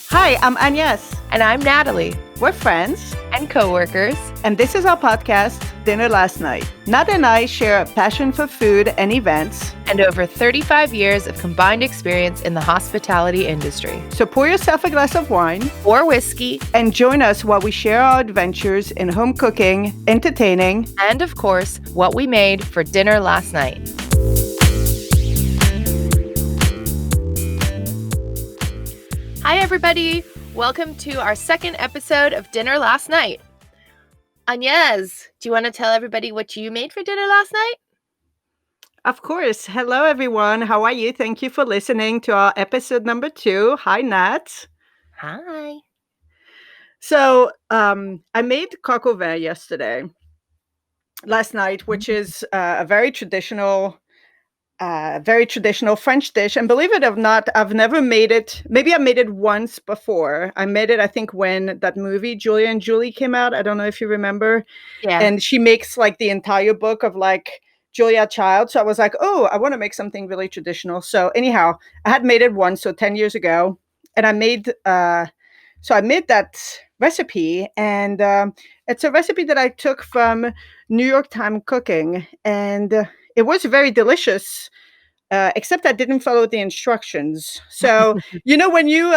Hi, I'm Agnes. And I'm Natalie, We're friends, and coworkers. and this is our podcast, Dinner Last Night. Nat and I share a passion for food and events. And over 35 years of combined experience in the hospitality industry. So pour yourself a glass of wine Or whiskey, and join us while we share our adventures in home cooking, entertaining, and of course, what we made for dinner last night. Hi, everybody. Welcome to our second episode of Dinner Last Night. Agnes, do you want to tell everybody what you made for dinner last night? Of course. Hello, everyone. How are you? Thank you for listening to our episode number 2. Hi, Nat. Hi. So, I made coq au vin last night, which is a very traditional French dish. And believe it or not, I've never made it. Maybe I made it once before. I made it, I think, when that movie Julia and Julie came out. I don't know if you remember. Yeah. And she makes like the entire book of like Julia Child. So I was like, oh, I want to make something really traditional. So anyhow, I had made it once, so 10 years ago. And I made that recipe. And it's a recipe that I took from New York Times Cooking. And it was very delicious. Except I didn't follow the instructions. So when you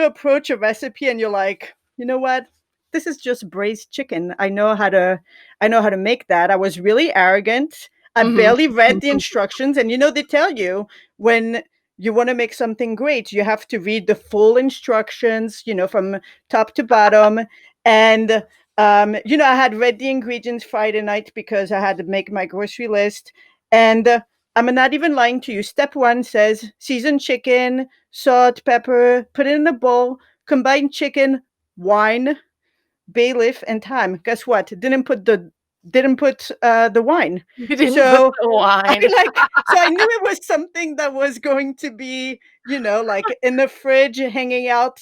approach a recipe and you're like, you know what, this is just braised chicken. I know how to make that. I was really arrogant. I barely read the instructions, and they tell you when you want to make something great, you have to read the full instructions, from top to bottom. And I had read the ingredients Friday night because I had to make my grocery list. And I'm not even lying to you. Step 1 says season chicken, salt, pepper, put it in a bowl, combine chicken, wine, bay leaf, and thyme. Guess what? Didn't put the wine. You didn't So put the wine. I knew it was something that was going to be, like in the fridge hanging out.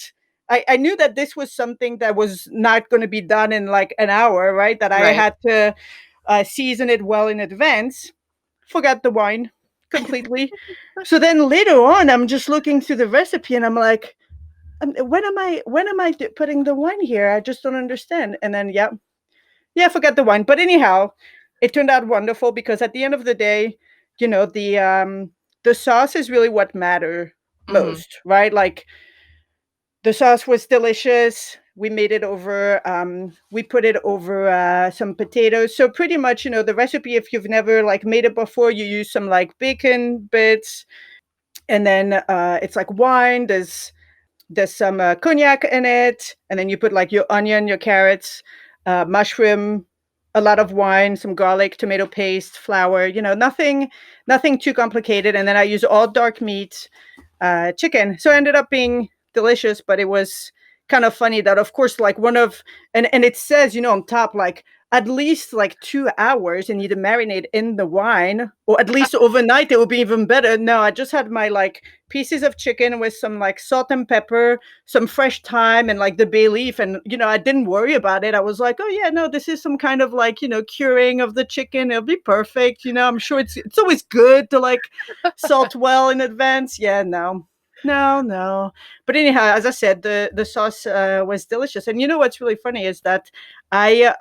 I knew that this was something that was not going to be done in like an hour, right? That I Right. had to season it well in advance. Forgot the wine completely. So then later on, I'm just looking through the recipe and I'm like, when am I putting the wine here? I just don't understand. And then I forgot the wine. But anyhow, it turned out wonderful because at the end of the day, the sauce is really what matter most, right? Like the sauce was delicious. We made it over, we put it over some potatoes. So pretty much, the recipe, if you've never like made it before, you use some like bacon bits, and then it's like wine. There's some cognac in it, and then you put like your onion, your carrots, mushroom, a lot of wine, some garlic, tomato paste, flour. Nothing too complicated. And then I use all dark meat, chicken. So it ended up being delicious, but it was kind of funny that, of course, like and it says, on top, like at least like 2 hours and you need to marinate in the wine, or at least overnight. It will be even better. No, I just had my like pieces of chicken with some like salt and pepper, some fresh thyme, and like the bay leaf. And, I didn't worry about it. I was like, oh yeah, no, this is some kind of like, curing of the chicken. It'll be perfect. I'm sure it's always good to like salt well in advance. Yeah, no. No. But anyhow, as I said, the sauce was delicious. And what's really funny is that I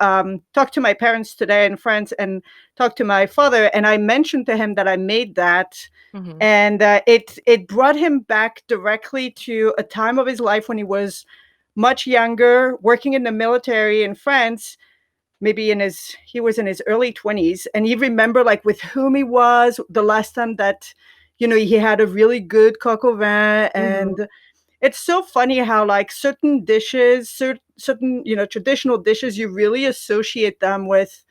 talked to my parents today in France and talked to my father, and I mentioned to him that I made that, and it brought him back directly to a time of his life when he was much younger, working in the military in France. Maybe he was in his early 20s, and he remember like with whom he was the last time that he had a really good coq au vin. And it's so funny how like certain dishes, certain traditional dishes, you really associate them with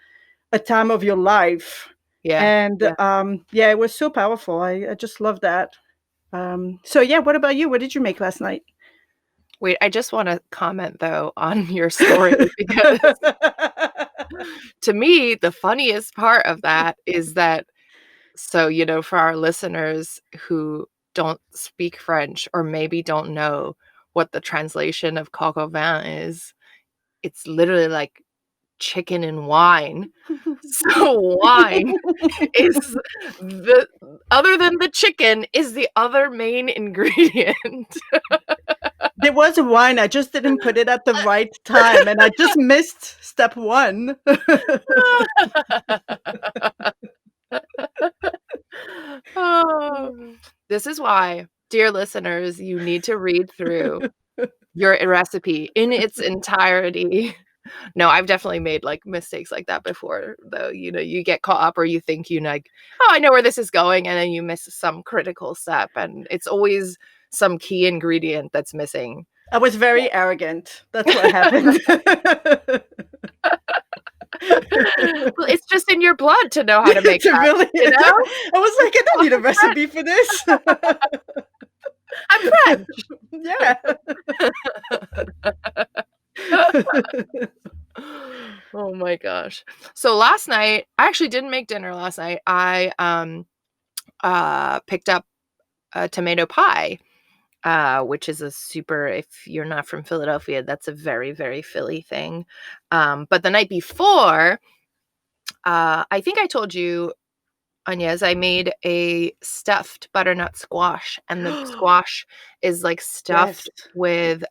a time of your life. Yeah. And it was so powerful. I just love that. So yeah, what about you? What did you make last night? Wait, I just want to comment though on your story because to me, the funniest part of that is that, so, for our listeners who don't speak French or maybe don't know what the translation of coq au vin is, it's literally like chicken and wine. So wine is other than the chicken, is the other main ingredient. There was wine, I just didn't put it at the right time, and I just missed step 1. Oh, this is why, dear listeners, you need to read through your recipe in its entirety. No, I've definitely made, like, mistakes like that before, though, you get caught up or you think like, "Oh, I know where this is going," and then you miss some critical step, and it's always some key ingredient that's missing. I was very arrogant. That's what happened. Well, it's just in your blood to know how to make It that, really you is. know? I was like, "I don't need a recipe for this." I'm Yeah. French. Oh my gosh. So last night I actually didn't make dinner last night. I, picked up a tomato pie, which is a super if you're not from Philadelphia, that's a very, very Philly thing. But the night before, I think I told you, Agnes, I made a stuffed butternut squash, and the squash is, like, Yes. stuffed with,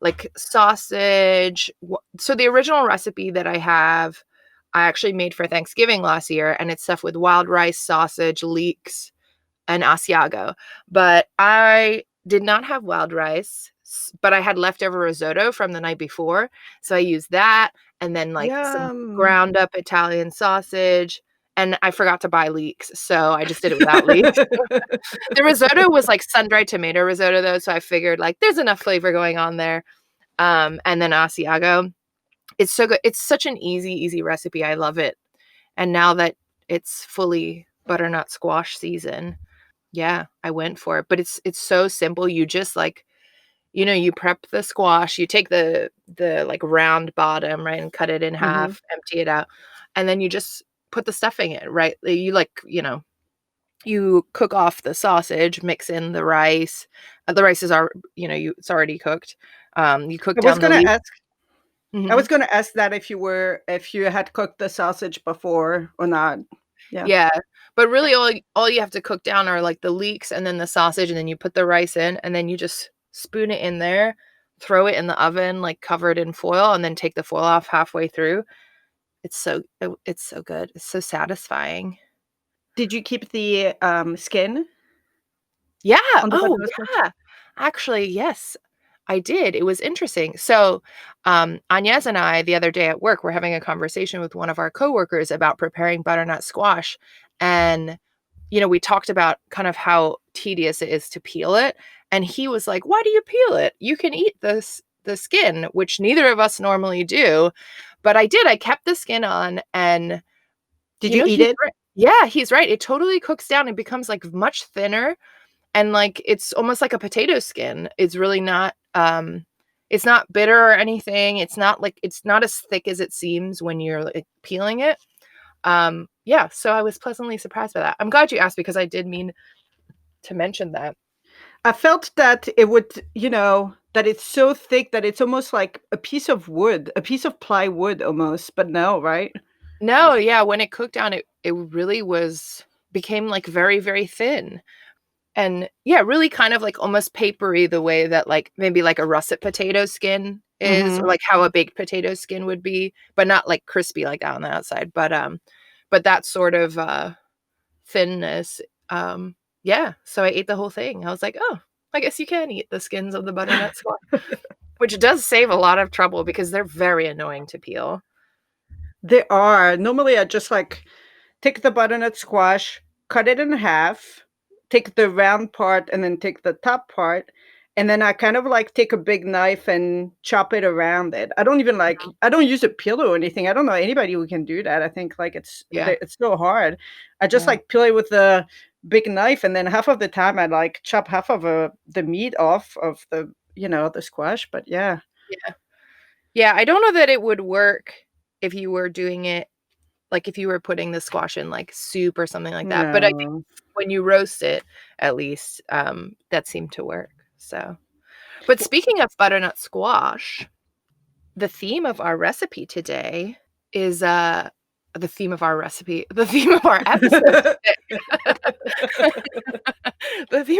like, sausage. So the original recipe that I have, I actually made for Thanksgiving last year, and it's stuffed with wild rice, sausage, leeks, and Asiago. But I did not have wild rice, but I had leftover risotto from the night before, so I used that and then, like, some Yum. ground up Italian sausage, and I forgot to buy leeks, so I just did it without leeks. The risotto was, like, sun-dried tomato risotto, though, so I figured, like, there's enough flavor going on there. And then Asiago. It's so good. It's such an easy, easy recipe. I love it. And now that it's fully butternut squash season, yeah, I went for it. But it's so simple. You just, like, you prep the squash, you take the, like, round bottom, right, and cut it in Mhm. half, empty it out, and then you just put the stuffing in, right? You, like, you cook off the sausage, mix in the rice. The rice is it's already cooked. You cook I was down the gonna leek. ask I was Mhm. gonna ask that if you had cooked the sausage before or not. Yeah. Yeah, but really all you have to cook down are, like, the leeks and then the sausage, and then you put the rice in, and then you just spoon it in there, throw it in the oven, like, covered in foil, and then take the foil off halfway through. It's so good. It's so satisfying. Did you keep the, skin Yeah, on the oh, butternut squash? yeah. Actually, yes, I did. It was interesting. So, Agnes and I, the other day at work, were having a conversation with one of our coworkers about preparing butternut squash, and we talked about kind of how tedious it is to peel it, and he was like, "Why do you peel it? You can eat the skin," which neither of us normally do, but I did. I kept the skin on, and Did you eat he's it? right. Yeah, he's right. It totally cooks down and becomes, like, much thinner, and, like, it's almost like a potato skin. It's not bitter or anything. It's not as thick as it seems when you're, like, peeling it. Yeah, so I was pleasantly surprised by that. I'm glad you asked because I did mean to mention that. I felt that it would that it's so thick that it's almost like a piece of wood, a piece of plywood almost, but no, right? No, yeah, when it cooked down, it really became, like, very, very thin. And, yeah, really kind of, like, almost papery the way that, like, maybe, like, a russet potato skin is, or, Mhm. like, how a baked potato skin would be, but not, like, crispy like that on the outside, but that sort of, thinness, yeah, so I ate the whole thing. I was like, "Oh, I guess you can eat the skins of the butternut squash," which does save a lot of trouble because they're very annoying to peel. There are. Normally, I just, like, take the butternut squash, cut it in half, take the round part, and then take the top part, and then I kind of, like, take a big knife and chop it around it. I don't use a peeler or anything. I don't know anybody who can do that. I think, like, Yeah, it's so hard. I just, yeah, like, peel it with a big knife, and then half of the time I, like, chop half of, the meat off of the squash, but yeah. yeah. Yeah, I don't know that it would work if you were doing it like, if you were putting the squash in, like, soup or something like that, but I think No. when you roast it, at least, that seemed to work, so but speaking of butternut squash, the theme of our recipe today is, the theme of our episode today the theme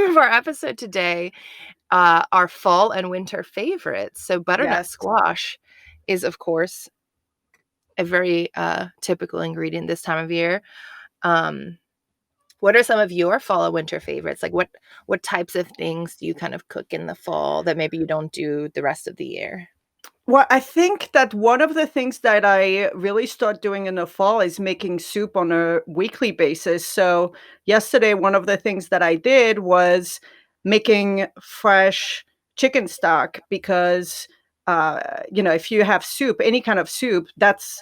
of our episode today our fall and winter favorites. So butternut Yes. squash is, of course, a very typical ingredient this time of year. Um, what are some of your fall and winter favorites? Like what types of things do you kind of cook in the fall that maybe you don't do the rest of the year? Well, I think that one of the things that I really start doing in the fall is making soup on a weekly basis. So, yesterday, one of the things that I did was making fresh chicken stock because, if you have soup, any kind of soup, that's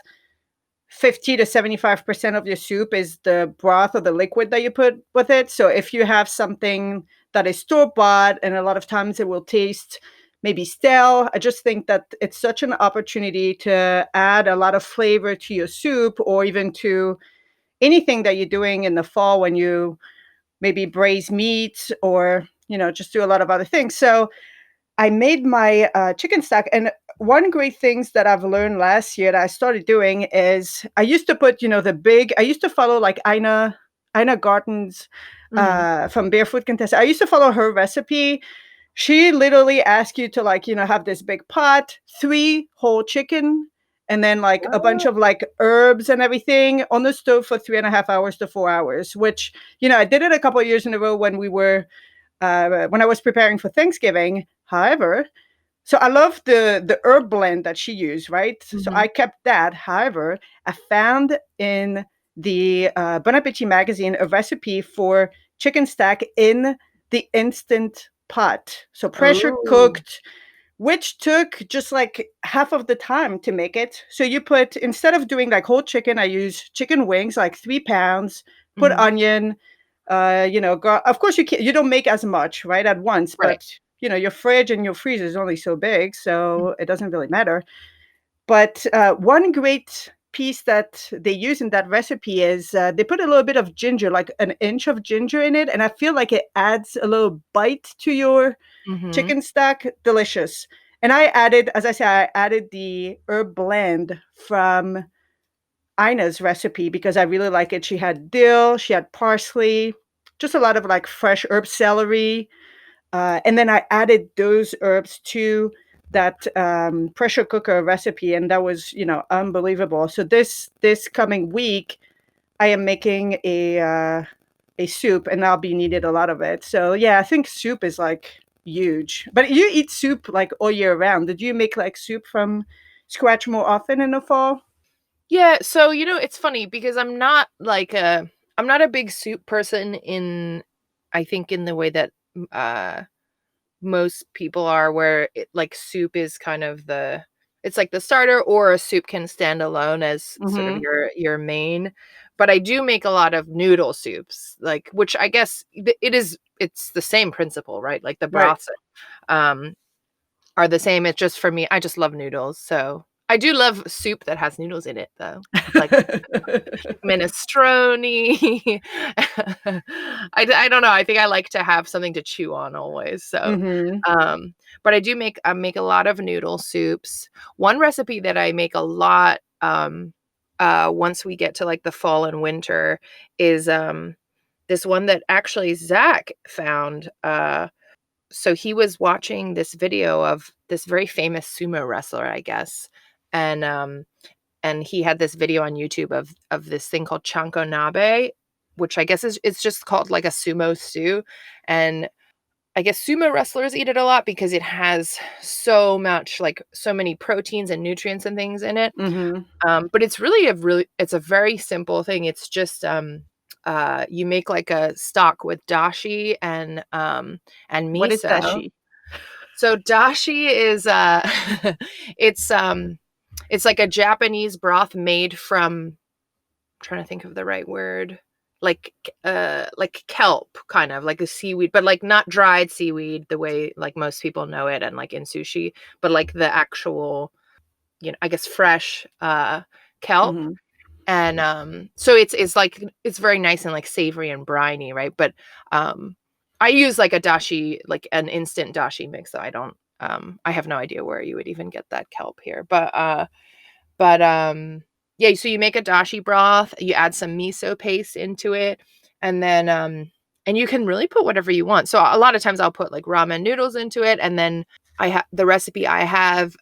50 to 75% of your soup is the broth or the liquid that you put with it. So if you have something that is store bought and a lot of times it will taste maybe stale, I just think that it's such an opportunity to add a lot of flavor to your soup or even to anything that you're doing in the fall when you maybe braise meat or, just do a lot of other things. So I made my chicken stock, and one great things that I've learned last year that I started doing is I used to put, I used to follow like Ina Garten's Mhm. from Barefoot Contessa. I used to follow her recipe. She literally asks you to like, have this big pot, 3 whole chicken, and then like a bunch Oh. of like herbs and everything on the stove for 3.5 hours to 4 hours, which, I did it a couple of years in a row when I was preparing for Thanksgiving. However, so I love the herb blend that she used, right? So Mhm. I kept that. However, I found in the Bon Appetit magazine a recipe for chicken stack in the instant pot. So pressure Oh. cooked, which took just like half of the time to make it. So you put, instead of doing like whole chicken, I use chicken wings, like 3 pounds, put Mhm. onion, of course you don't make as much, right, at once, Right. but your fridge and your freezer is only so big, Mhm. so it doesn't really matter. But one great piece that they use in that recipe is they put a little bit of ginger, like an inch of ginger in it, and I feel like it adds a little bite to your Mhm. chicken stack. Delicious. And I added, as I said, I added the herb blend from Ina's recipe because I really like it. She had dill, she had parsley, just a lot of like fresh herb, celery, and then I added those herbs to that pressure cooker recipe, and that was, unbelievable. So this coming week, I am making a soup, and I'll be needed a lot of it. So yeah, I think soup is like huge. But you eat soup like all year round. Did you make like soup from scratch more often in the fall? Yeah, so, it's funny because I'm not a big soup person in I think in the way that, most people are where like soup is kind of it's like the starter or a soup can stand alone as sort of Mhm. your main. But I do make a lot of noodle soups, like which I guess it's the same principle, right? Like the Right. broths um are the same. It's just for me, I just love noodles. So I do love soup that has noodles in it though. Like minestrone. I don't know, I think I like to have something to chew on always, so, Mhm. um, but I make a lot of noodle soups. One recipe that I make a lot, once we get to, like, the fall and winter is, this one that actually Zach found, so he was watching this video of this very famous sumo wrestler, I guess, and, and he had this video on YouTube of this thing called chanko nabe, which I guess is it's just called like a sumo stew, and I guess sumo wrestlers eat it a lot because it has so much like so many proteins and nutrients and things in it. Mhm. But it's really it's a very simple thing. It's just you make like a stock with dashi and What is miso. dashi? So dashi is it's um it's like a Japanese broth made from trying to think of the right word, like kelp, kind of like a seaweed, but like not dried seaweed the way like most people know it and like in sushi, but like the actual, I guess fresh kelp. Mhm. And so it's like it's very nice and like savory and briny, right? But um I use like a dashi, like an instant dashi mix, so I don't I have no idea where you would even get that kelp here. But yeah, so you make a dashi broth, you add some miso paste into it, and then And you can really put whatever you want. So a lot of times I'll put like ramen noodles into it, and then the recipe I have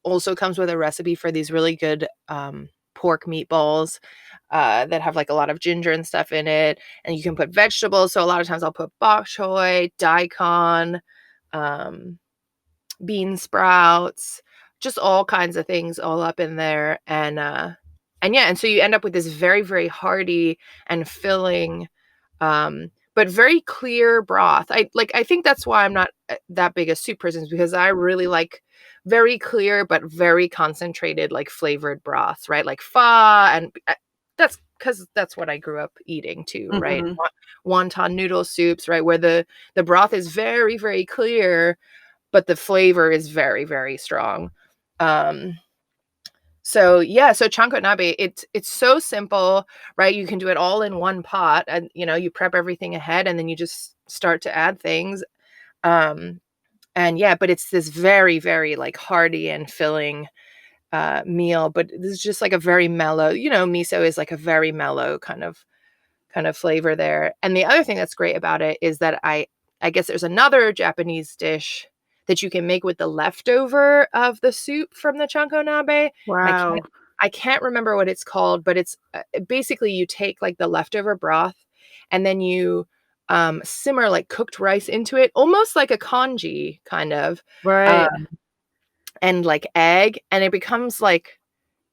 also comes with a recipe for these really good pork meatballs that have like a lot of ginger and stuff in it, and you can put vegetables. So a lot of times I'll put bok choy, daikon, um, bean sprouts, just all kinds of things all up in there, and yeah, and so you end up with this very, very hearty and filling, but very clear broth. I think that's why I'm not that big a soup person, is because I really like very clear but very concentrated, like flavored broths, right? Like pho, and that's because that's what I grew up eating too, right? Mhm. Wonton noodle soups, right, where the broth is very, very clear, but the flavor is very, very strong. Um, so yeah, so chanko nabe, it's so simple, right? You can do it all in one pot, and you prep everything ahead, and then you just start to add things. Um, and yeah, but it's this very, very like hearty and filling meal, but this is just like a very mellow, miso is like a very mellow kind of flavor there. And the other thing that's great about it is that I guess there's another Japanese dish that you can make with the leftover of the soup from the chanko nabe. I can't Wow. I can't remember what it's called, but it's basically you take like the leftover broth, and then you simmer like cooked rice into it, almost like a congee kind of, uh, Right. and like egg, and it becomes like,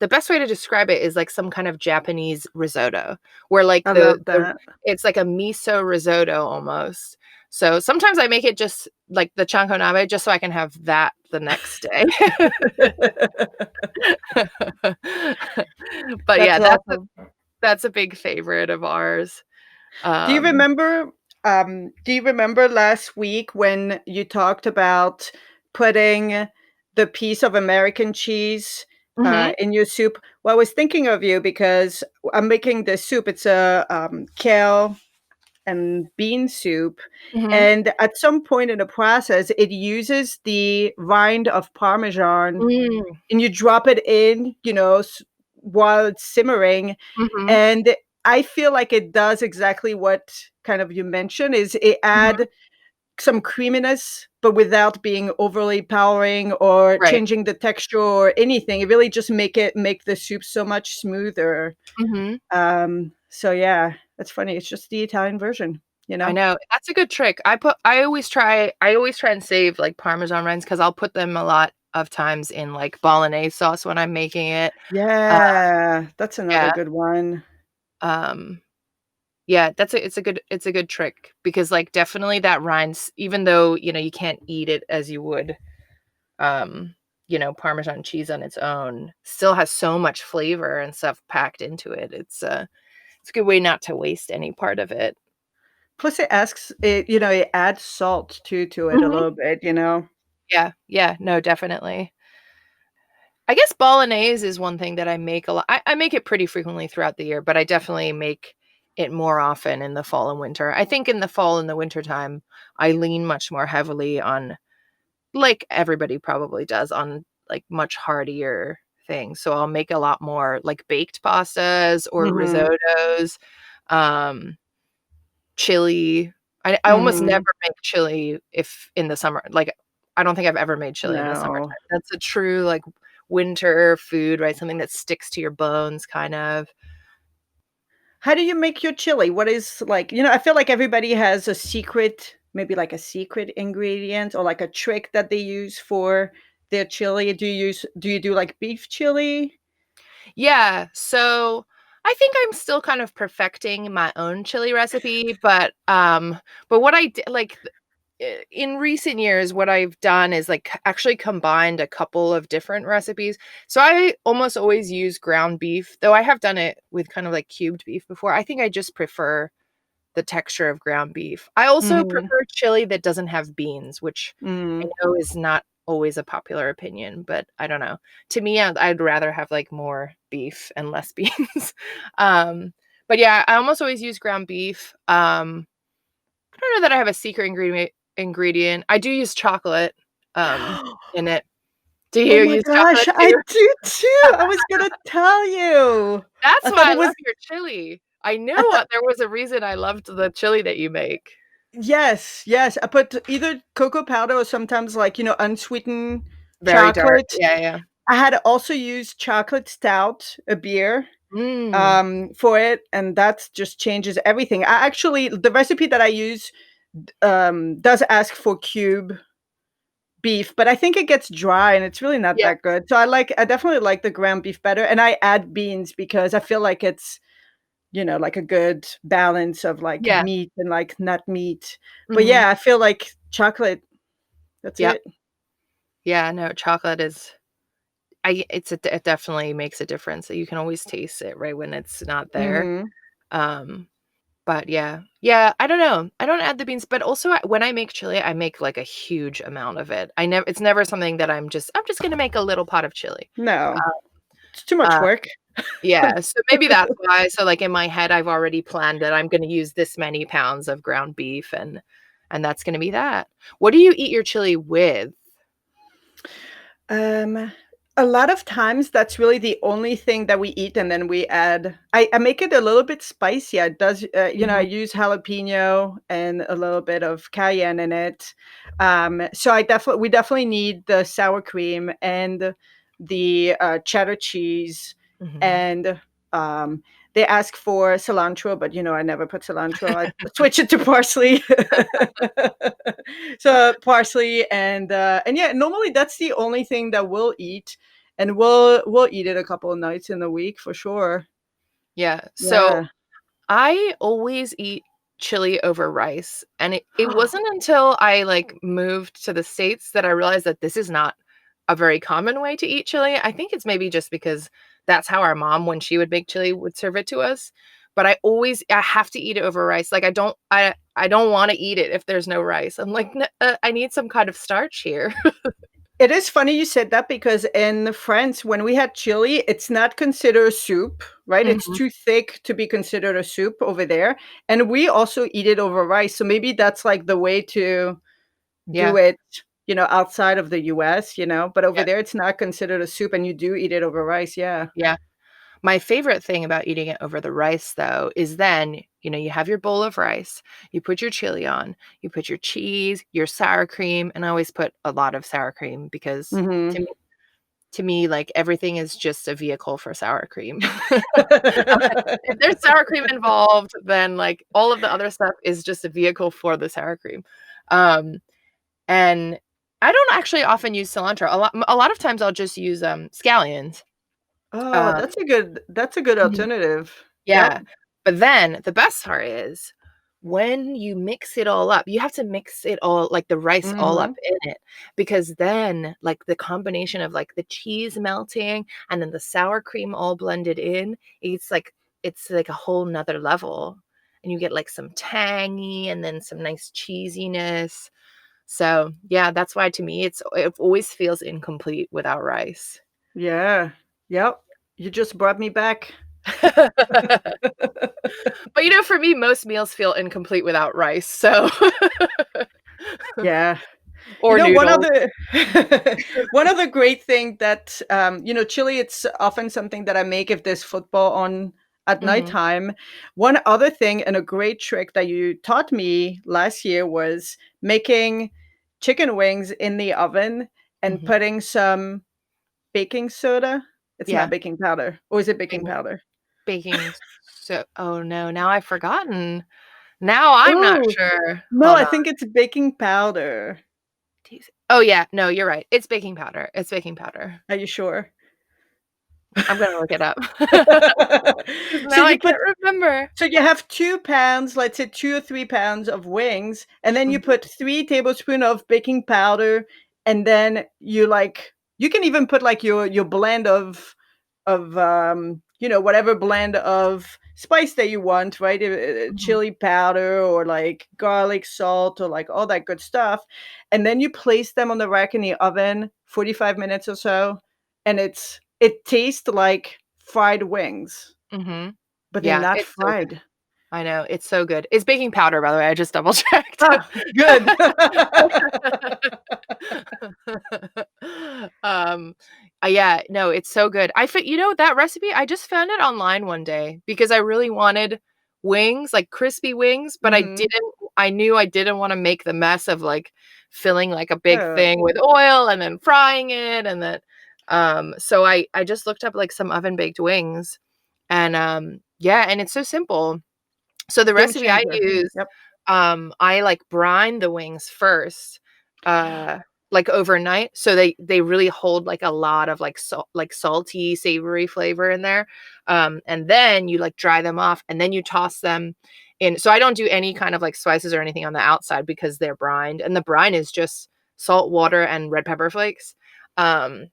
the best way to describe it is like some kind of Japanese risotto, where like I the love the that. it's like a miso risotto almost. So sometimes I make it just like the chanko nabe just so I can have that the next day. But That's yeah, awesome. that's a big favorite of ours. Do you Um remember, do you remember last week when you talked about putting the piece of American cheese, Mhm, in your soup? Well, I was thinking of you because I'm making this soup. It's a, kale and bean soup, mhm. and at some point in the process, it uses the rind of Parmesan, Mm, and you drop it in, while it's simmering, mhm, and I feel like it does exactly what kind of you mentioned, is it mhm. add some creaminess, but without being overly powering or Right. changing the texture or anything. It really just make the soup so much smoother. Mhm. So yeah, that's funny. It's just the Italian version, you I know? know, that's a good trick. I always try and save, like, Parmesan rinds, because 'cause I'll put them a lot of times in, like, bolognaise sauce when I'm making it. Uh, Yeah, that's another yeah, good one. um, yeah, it's a good trick, because, like, definitely that rinds, even though, you can't eat it as you would, um, Parmesan cheese on its own, still has so much flavor and stuff packed into it. It's a good way not to waste any part of it. Plus it adds salt too to it a Mhm. little bit. Yeah, yeah, no, definitely. I guess bolognese is one thing that I make a lot. I make it pretty frequently throughout the year, but I definitely make it more often in the fall and winter. I think in the fall and the winter time, I lean much more heavily on, like everybody probably does, on like much heartier things. So I'll make a lot more like baked pastas or Mhm, risottos, um, chili. I almost never mhm. make chili if in the summer. Like, I don't think I've ever made chili in the No. summertime. That's a true, like, winter food, right? Something that sticks to your bones, kind of. How do you make your chili? What is I feel like everybody has a secret, maybe like a secret ingredient or like a trick that they use for their chili. Do you do like beef chili? Yeah, so I think I'm still kind of perfecting my own chili recipe, but what I did, like, in recent years, what I've done is, like, actually combined a couple of different recipes. So I almost always use ground beef, though I have done it with kind of, like, cubed beef before. I think I just prefer the texture of ground beef. I also Mhm, prefer chili that doesn't have beans, which I mm. know is not always a popular opinion, but I don't know. To me, I'd rather have, like, more beef and less beans. Um, but yeah, I almost always use ground beef. I don't know that I have a secret ingredient. I do use chocolate, in it. Do Oh you my use gosh, chocolate I too? do too. I was gonna tell you. That's I why thought I it love was your chili. I knew there was a reason I loved the chili that you make. Yes, yes. I put either cocoa powder or sometimes like, unsweetened Very dark. chocolate. Yeah, yeah. I had also used chocolate stout, a beer, Mm. for it, and that just changes everything. I actually the recipe that I use, does ask for cube beef, but I think it gets dry and it's really not Yeah, that good. So I definitely like the ground beef better, and I add beans because I feel like it's, like a good balance of like yeah. meat and like nut meat. But Mhm. yeah, I feel like chocolate, that's Yep. it. Yeah, no, chocolate is it definitely makes a difference. You can always taste it right when it's not there. Mhm. Um, but yeah. Yeah, I don't know. I don't add the beans, but also when I make chili, I make like a huge amount of it. I never It's never something that I'm just gonna make a little pot of chili. No, it's too much Uh, work. yeah, so maybe that's why. So like in my head, I've already planned that I'm gonna use this many pounds of ground beef and that's gonna be that. What do you eat your chili with? Um, a lot of times that's really the only thing that we eat, and then we add I make it a little bit spicy. It does, I Mhm. use jalapeno and a little bit of cayenne in it. So we definitely need the sour cream and the, cheddar cheese, Mhm. and, um, they ask for cilantro, but, I never put cilantro. I switch it to parsley. So, parsley and yeah, normally that's the only thing that we'll eat, and we'll eat it a couple of nights in the week for sure. Yeah. So Yeah. I always eat chili over rice, and it wasn't until I, like, moved to the States that I realized that this is not a very common way to eat chili. I think it's maybe just because that's how our mom, when she would make chili, would serve it to us, but I have to eat it over rice. Like, I don't wanna eat it if there's no rice. I'm like, "N I need some kind of starch here." It is funny you said that because in France, when we had chili, it's not considered a soup, right? It's Mhm. too thick to be considered a soup over there, and we also eat it over rice, so maybe that's, like, the way to do Yeah, it, outside of the US, but over yeah, there, it's not considered a soup, and you do eat it over rice, yeah. yeah. My favorite thing about eating it over the rice, though, is then, you have your bowl of rice, you put your chili on, you put your cheese, your sour cream, and I always put a lot of sour cream because Mhm. to me, like, everything is just a vehicle for sour cream. If there's sour cream involved, then, like, all of the other stuff is just a vehicle for the sour cream. Um, and I don't actually often use cilantro. A lot of times I'll just use, scallions. Oh, Um that's a good Mhm. alternative. Yep. Yeah, but then the best part is when you mix it all up, you have to mix it all like, the rice all up Mhm. in it, because then, like, the combination of, like, the cheese melting and then the sour cream all blended in, it's like a whole 'nother level, and you get, like, some tangy and then some nice cheesiness. So, yeah, that's why to me it always feels incomplete without rice. Yeah. Yep. You just brought me back. But, for me, most meals feel incomplete without rice, so Yeah. or One noodles. other one other great thing that, chili, it's often something that I make if there's football on at Mhm, nighttime. One other thing and a great trick that you taught me last year was making chicken wings in the oven and mhm. putting some baking soda. It's not Yeah, baking powder, or is it baking baking powder? baking so oh, no, now I've forgotten. Now I'm not Ooh, sure. no, Hold I on. think it's baking powder. Oh, yeah, no, you're right. It's baking powder. It's baking powder. Are you sure? I'm gonna look it up. 'Cause So now you I put can't remember. so you have 2 pounds, let's say 2 or 3 pounds of wings, and then you Mhm, put 3 tablespoon of baking powder, and then you can even put, like, your blend of whatever blend of spice that you want, right? mhm, Chili powder or, like, garlic, salt, or, like, all that good stuff, and then you place them on the rack in the oven, 45 minutes or so, and it tastes like fried wings, mhm. but they're Yeah, not it's so good. fried. I know, it's so good. It's baking powder, by the way, I just double checked. Ah, good. Um, yeah, no, it's so good. That recipe, I just found it online one day because I really wanted wings, like crispy wings, but Mhm. I knew I didn't wanna make the mess of, like, filling, like, a big Yeah. thing with oil and then frying it and then so I just looked up, like, some oven-baked wings and, yeah, and it's so simple. So the Game recipe I changer. use, Yep. I, like, brine the wings first, uh, like, overnight, so they really hold, like, a lot of, like, salty, savory flavor in there, and then you, like, dry them off, and then you toss them in so I don't do any kind of, like, spices or anything on the outside because they're brined, and the brine is just salt, water, and red pepper flakes, um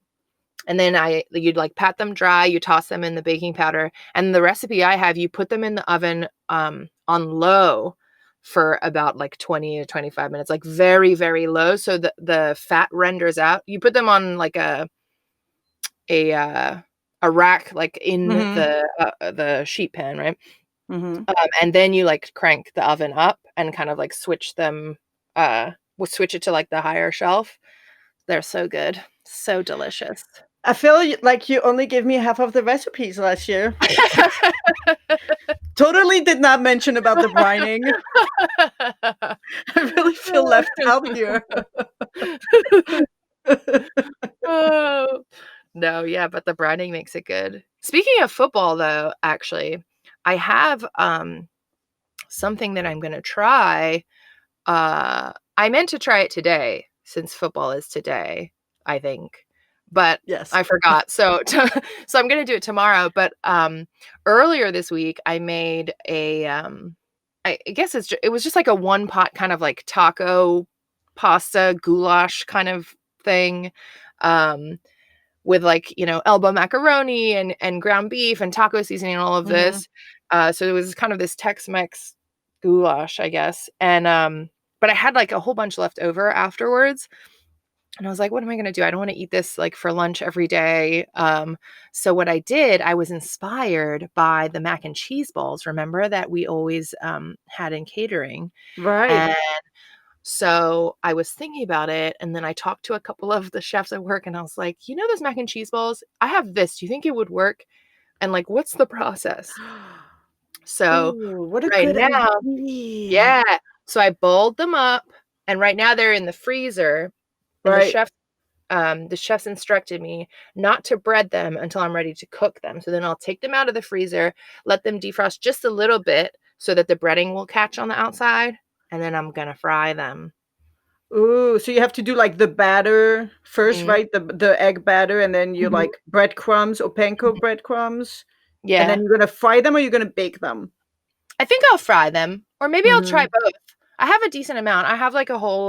and then you'd, like, pat them dry, you toss them in the baking powder, and the recipe I have, you put them in the oven, on low for about, like, 20 to 25 minutes, like, very, very low so the fat renders out. You put them on, like, a, uh, a rack, like, in Mhm. the sheet pan, right? Mhm. And then you, like, crank the oven up and kind of, like, switch it to, like, the higher shelf. They're so good, so delicious. I feel like you only gave me half of the recipes last year. Totally did not mention about the brining. I really feel left out here. Oh. No, yeah, but the brining makes it good. Speaking of football though, actually, I have, something that I'm gonna try. I meant to try it today since football is today, I think, but Yes. I forgot. So so I'm gonna do it tomorrow, but, earlier this week, I made I guess it was just like a one pot kind of like taco, pasta, goulash kind of thing, um, with like, elbow macaroni and ground beef and taco seasoning and all of Mhm. this. So it was kind of this Tex-Mex goulash, I guess, and, but I had, like, a whole bunch left over afterwards, and I was like, "What am I gonna do? I don't wanna eat this, like, for lunch every day." So what I did, I was inspired by the mac and cheese balls, remember, that we always, had in catering, Right. and so I was thinking about it, and then I talked to a couple of the chefs at work, and I was like, "You know those mac and cheese balls? I have this. Do you think it would work? And, like, what's the process?" So Ooh, what a right good now idea. yeah. So I bowled them up, and right now they're in the freezer, and Right. the chefs instructed me not to bread them until I'm ready to cook them. So then I'll take them out of the freezer, let them defrost just a little bit so that the breading will catch on the outside, and then I'm gonna fry them. Ooh, so you have to do, like, the batter first, Mhm, right? The egg batter, and then you, mhm, like, breadcrumbs or panko mhm. breadcrumbs, and then Yeah. you're gonna fry them or you're gonna bake them? I think I'll fry them, or maybe I'll try Mhm. both. I have a decent amount. I have, like, a whole,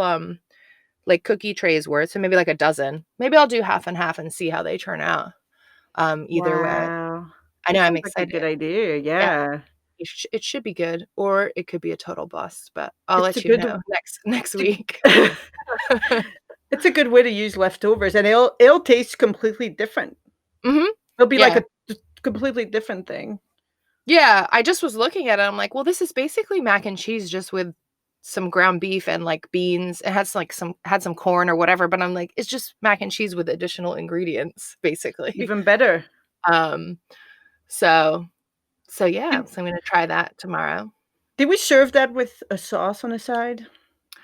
like, cookie trays worth, so maybe, like, a dozen. Maybe I'll do half and half and see how they turn out, either way. Wow. I know, That I'm sounds like a excited. good idea, Yeah, yeah. it should be good, or it could be a total bust, but I'll It's a let you good know next it's week. a it's a good way to use leftovers, and it'll taste completely different. Mhm. It'll be like Yeah. a completely different thing. Yeah, I just was looking at it, I'm like, "Well, this is basically mac and cheese just with some ground beef and, like, beans." It has, like, some corn or whatever, but I'm like, "It's just mac and cheese with additional ingredients, basically." Even better. Um, so yeah, Did so I'm gonna try that tomorrow. did we serve that with a sauce on the side?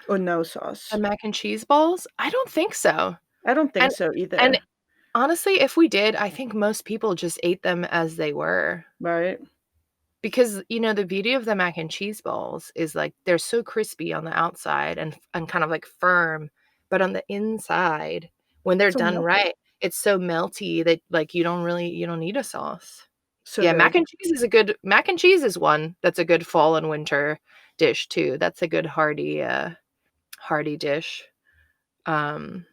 Or no The sauce? mac and cheese balls? I don't think so. I don't think And so and either, honestly, if we did, I think most people just ate them as they were. right? Because, the beauty of the mac and cheese balls is, like, they're so crispy on the outside and kind of, like, firm, but on the inside, when they're So done melty. right, it's so melty that, like, you don't need a sauce. So Yeah, good. mac and cheese is one that's a good fall and winter dish too. That's a good hearty dish. Um,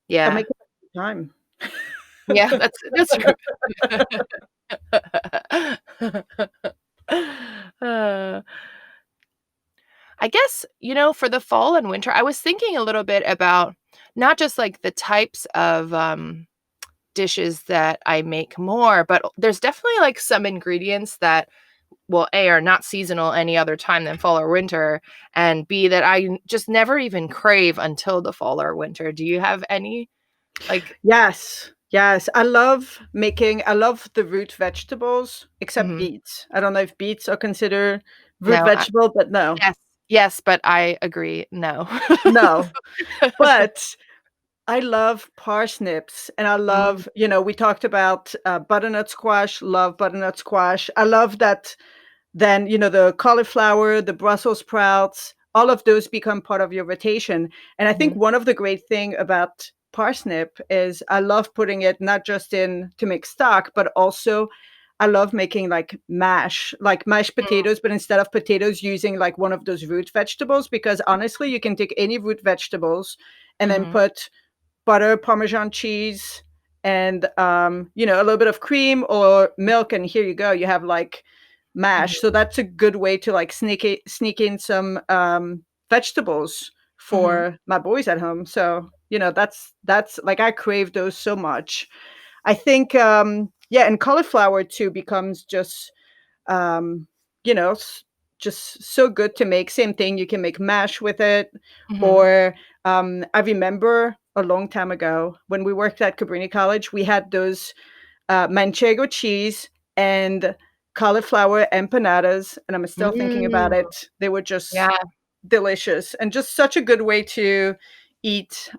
I yeah. make it every time. Yeah, that's true. Uh, I guess, for the fall and winter, I was thinking a little bit about not just, like, the types of, dishes that I make more, but there's definitely, like, some ingredients that, well, A, are not seasonal any other time than fall or winter, and B, that just never even crave until the fall or winter. Do you have any? Like Yes, yes, I love the root vegetables, except mhm. beets. I don't know if beets are considered root No, vegetable, but no. yes, yes, but I agree, no. No. But I love parsnips, and I Mm, love, we talked about butternut squash, love butternut squash. I love that then, the cauliflower, the Brussels sprouts, all of those become part of your rotation. And I think mhm, one of the great thing about parsnip is I love putting it not just in to make stock, but also I love making like mashed mm, potatoes, but instead of potatoes, using like one of those root vegetables, because honestly, you can take any root vegetables and then mhm, put butter, Parmesan cheese, and a little bit of cream or milk, and here you go. You have like mash. mhm, So that's a good way to like sneak in some vegetables mhm, for my boys at home. So that's like I crave those so much. I think yeah, and cauliflower too becomes just um, you know, s- just so good to make. Same thing, you can make mash with it. mhm. Or I remember a long time ago when we worked at Cabrini College, we had those manchego cheese and cauliflower empanadas, and I'm still thinking about Mm, it. They were just yeah. delicious and just such a good way to eat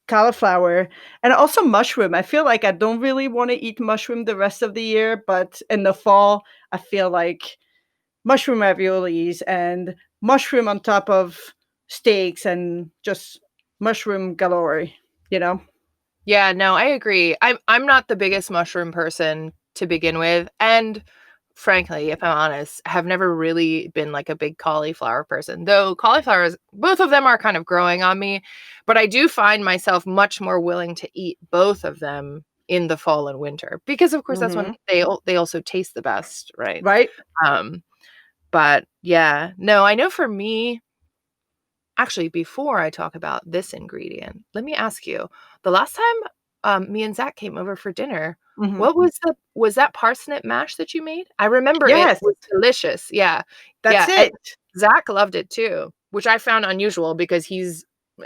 cauliflower. And also mushroom. I feel like I don't really want to eat mushroom the rest of the year, but in the fall, I feel like mushroom raviolis and mushroom on top of steaks and just mushroom galore, you know? Yeah, no, I agree. I'm not the biggest mushroom person to begin with, and frankly, if I'm honest, have never really been like a big cauliflower person. Though cauliflowers, both of them are kind of growing on me, but I do find myself much more willing to eat both of them in the fall and winter because of course that's when Mhm. they also taste the best, right? Right? Um but yeah, no, I know for me, actually, before I talk about this ingredient, let me ask you, the last time, me and Zach came over for dinner, Mhm. what was that parsnip mash that you made? I remember it Yes, was delicious, yeah, that's yeah, and it. Zach loved it too, which I found unusual because he's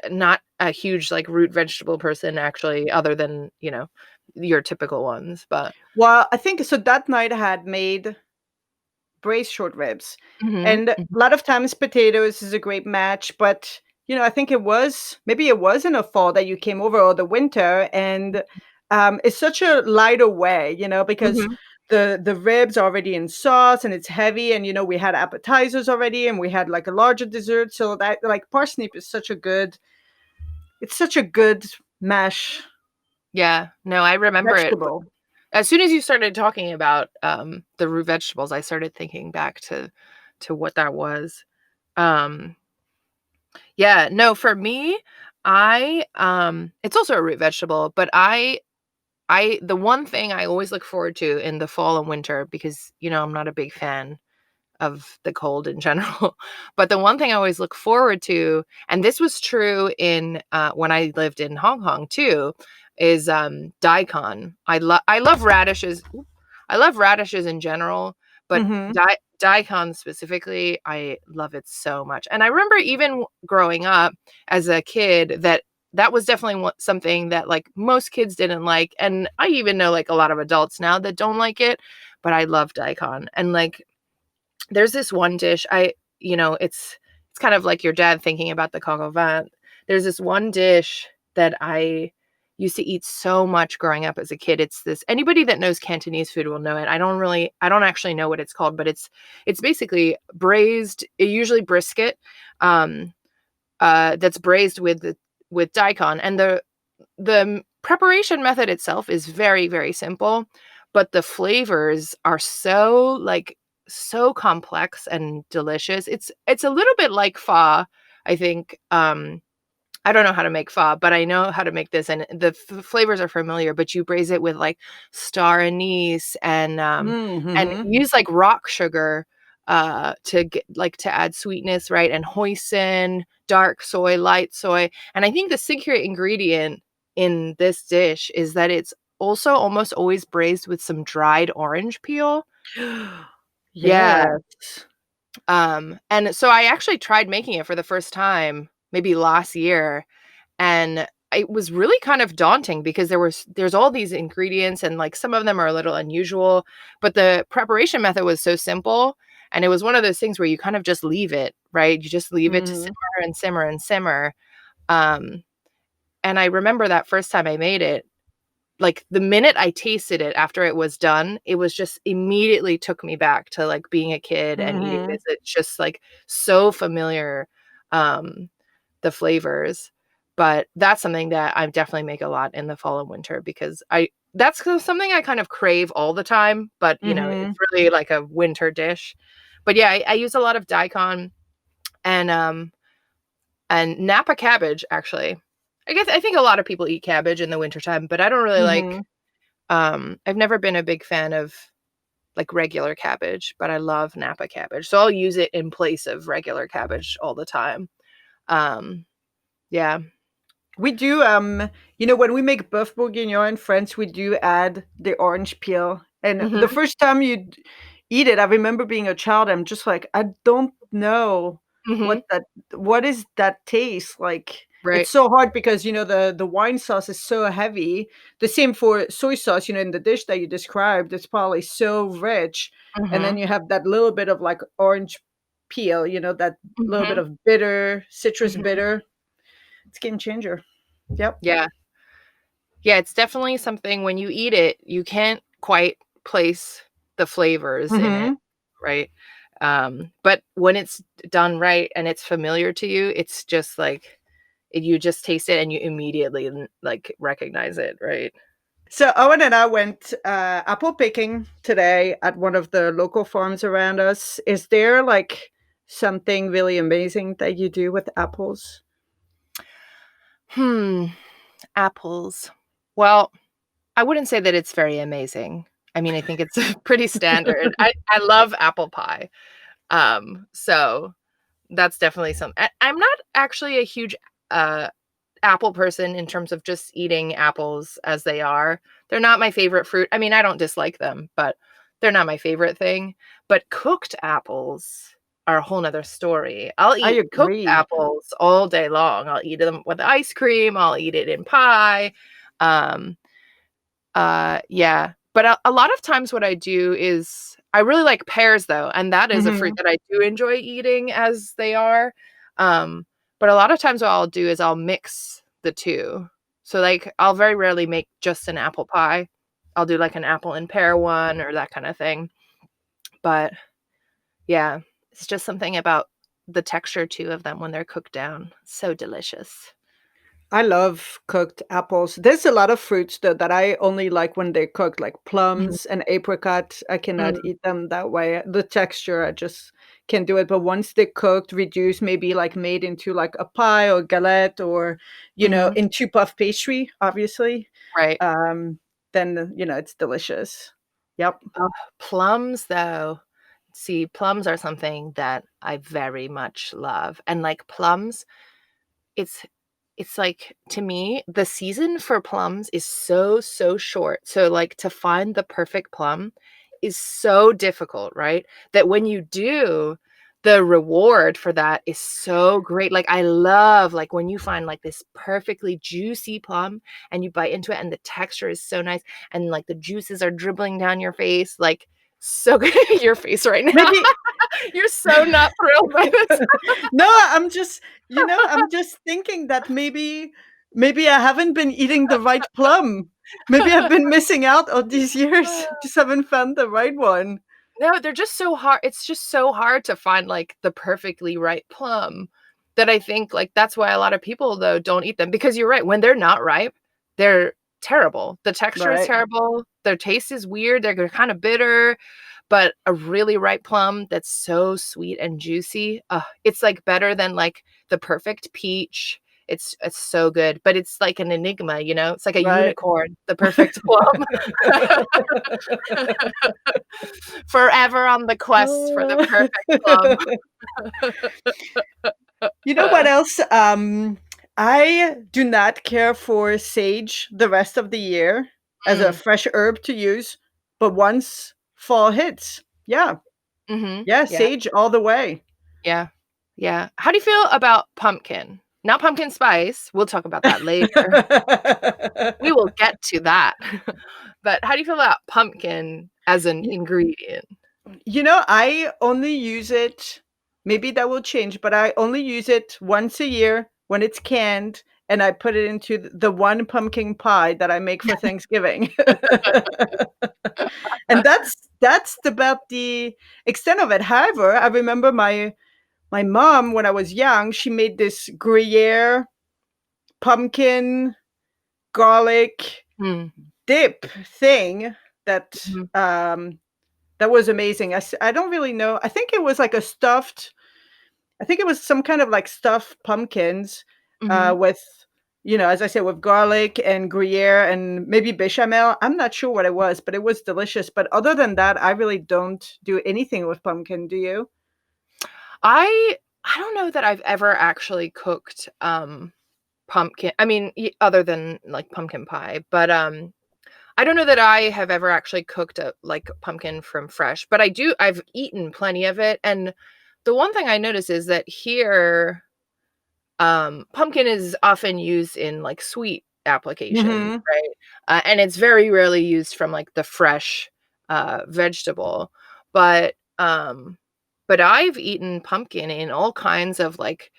not a huge, like, root vegetable person actually, other than, your typical ones, but Well, I think so that night I had made braised short ribs. Mhm, And a mhm, lot of times potatoes is a great match, but I think maybe it was in the fall that you came over, or the winter, and it's such a lighter way, because mhm. the ribs are already in sauce and it's heavy, and we had appetizers already and we had like a larger dessert, so that like parsnip is such a good mash Yeah, no, I remember it. vegetable. As soon as you started talking about, the root vegetables, I started thinking back to what that was. Um, yeah, no, for me, it's also a root vegetable, but the one thing I always look forward to in the fall and winter because, I'm not a big fan of the cold in general. But the one thing I always look forward to, and this was true in when I lived in Hong Kong too, is daikon. I love radishes. I love radishes in general, but Mhm. daikon specifically, I love it so much. And I remember even growing up as a kid that was definitely something that like most kids didn't like, and I even know like a lot of adults now that don't like it. But I love daikon, and like there's this one dish it's kind of like your dad thinking about the coq au vin. There's this one dish that I used to eat so much growing up as a kid. It's this anybody that knows Cantonese food will know it. I don't actually know what it's called, but it's basically braised, usually brisket, um, that's braised with daikon, and the preparation method itself is very, very simple, but the flavors are so complex and delicious. It's a little bit like pho, I think. I don't know how to make pho, but I know how to make this, and the flavors are familiar. But you braise it with like star anise and Mhm. use like rock sugar to get like to add sweetness, right? And hoisin, dark soy, light soy, and I think the secret ingredient in this dish is that it's also almost always braised with some dried orange peel. Yeah, Yes. and so I actually tried making it for the first time maybe last year, and it was really kind of daunting because there's all these ingredients and, like, some of them are a little unusual, but the preparation method was so simple, And it was one of those things where you kind of just leave it, right? You just leave it to Mhm. simmer and simmer and simmer. Um, and I remember that first time I made it, like, the minute I tasted it after it was done, it was just immediately took me back to, like, being a kid and eating Mhm. this. It's just, like, so familiar, um, the flavors. But that's something that I definitely make a lot in the fall and winter because I that's something I kind of crave all the time, but, it's Mhm. really like a winter dish. But yeah, I use a lot of daikon and, Napa cabbage, actually. I think a lot of people eat cabbage in the wintertime, but I don't really like Mhm. I've never been a big fan of, like, regular cabbage, but I love Napa cabbage, so I'll use it in place of regular cabbage all the time. Um, yeah. We do, when we make boeuf bourguignon in France, we do add the orange peel. And the Mhm, first time you eat it, I remember being a child, I'm just like, I don't know mhm, what is that taste like. It's right. so hard because the wine sauce is so heavy. The same for soy sauce, in the dish that you described, it's probably so rich. And then Mhm, you have that little bit of like orange peel, that little bit mhm, of bitter, citrus mhm. bitter. It's game changer. Yep. Yeah. Yeah, it's definitely something when you eat it, you can't quite place the flavors in it, Mhm. right? But when it's done right and it's familiar to you, it's just like you just taste it and you immediately, like, recognize it, right? So Owen and I went apple picking today at one of the local farms around us. Is there like something really amazing that you do with apples? Hmm, apples. Well, I wouldn't say that it's very amazing. I mean, I think it's pretty standard. I love apple pie. So that's definitely I'm not actually a huge, uh, apple person in terms of just eating apples as they are. They're not my favorite fruit. I mean, I don't dislike them, but they're not my favorite thing. But cooked apples are a whole 'nother story. I'll I eat cooked agree. apples all day long. I'll eat them with ice cream, I'll eat it in pie. Um, yeah. But a lot of times what I do is I really like pears, though, and that is a fruit Mhm. that I do enjoy eating as they are. Um, but a lot of times what I'll do is I'll mix the 2. So, like, I'll very rarely make just an apple pie. I'll do, like, an apple and pear one or that kinda thing. But, yeah, it's just something about the texture too of them when they're cooked down. So delicious. I love cooked apples. There's a lot of fruits though that I only like when they're cooked, like Mhm, plums and apricot. I cannot mm, eat them that way. The texture, I just can't do it. But once they're cooked, reduced, maybe like made into like a pie or galette or, mhm, into puff pastry, obviously, right. um, then, it's delicious. Yep. Oh, plums, though. See, plums are something that I very much love, and, like, plums, it's it's like, to me, the season for plums is so, so short, so, like, to find the perfect plum is so difficult, right? That when you do, the reward for that is so great, like, I love, like, when you find, like, this perfectly juicy plum, and you bite into it, and the texture is so nice, and, like, the juices are dribbling down your face, like, so good. Your face right now. Maybe You're so not thrilled by this. No, I'm just thinking that maybe I haven't been eating the right plum. Maybe I've been missing out all these years. Just haven't found the right one. No, they're just so hard it's just so hard to find, like, the perfectly right plum that I think, like, that's why a lot of people, though, don't eat them because you're right, when they're not ripe, they're terrible. The texture is Right, terrible, their taste is weird, they're kinda bitter, but a really ripe plum that's so sweet and juicy, it's, like, better than, like, the perfect peach. It's so good, but it's like an enigma, you know? It's like a right. unicorn, the perfect plum. Forever on the quest for the perfect plum. You know what else? I do not care for sage the rest of the year as a Mm, fresh herb to use, but once fall hits, yeah, mhm, yeah, yeah, sage all the way. yeah, yeah. How do you feel about pumpkin? Not pumpkin spice, we'll talk about that later. We will get to that. But how do you feel about pumpkin as an ingredient? I only use it, maybe that will change, but I only use it once a year when it's canned, and I put it into the one pumpkin pie that I make for Thanksgiving. And that's about the extent of it. However, I remember my mom, when I was young, she made this Gruyere pumpkin garlic Mm, dip thing that, mhm, that was amazing. I don't really know. I think it was like a stuffed I think it was some kind of like stuffed pumpkins, mhm. with, as I said, with garlic and Gruyere and maybe bechamel. I'm not sure what it was, but it was delicious. But other than that, I really don't do anything with pumpkin. Do you? I don't know that I've ever actually cooked, pumpkin I mean, other than, like, pumpkin pie, but, I don't know that I have ever actually cooked a like, pumpkin from fresh, but I've eaten plenty of it, and the one thing I notice is that here, pumpkin is often used in, like, sweet applications, Hmm. right? And it's very rarely used from, like, the fresh, vegetable, but, um but I've eaten pumpkin in all kinds of, like,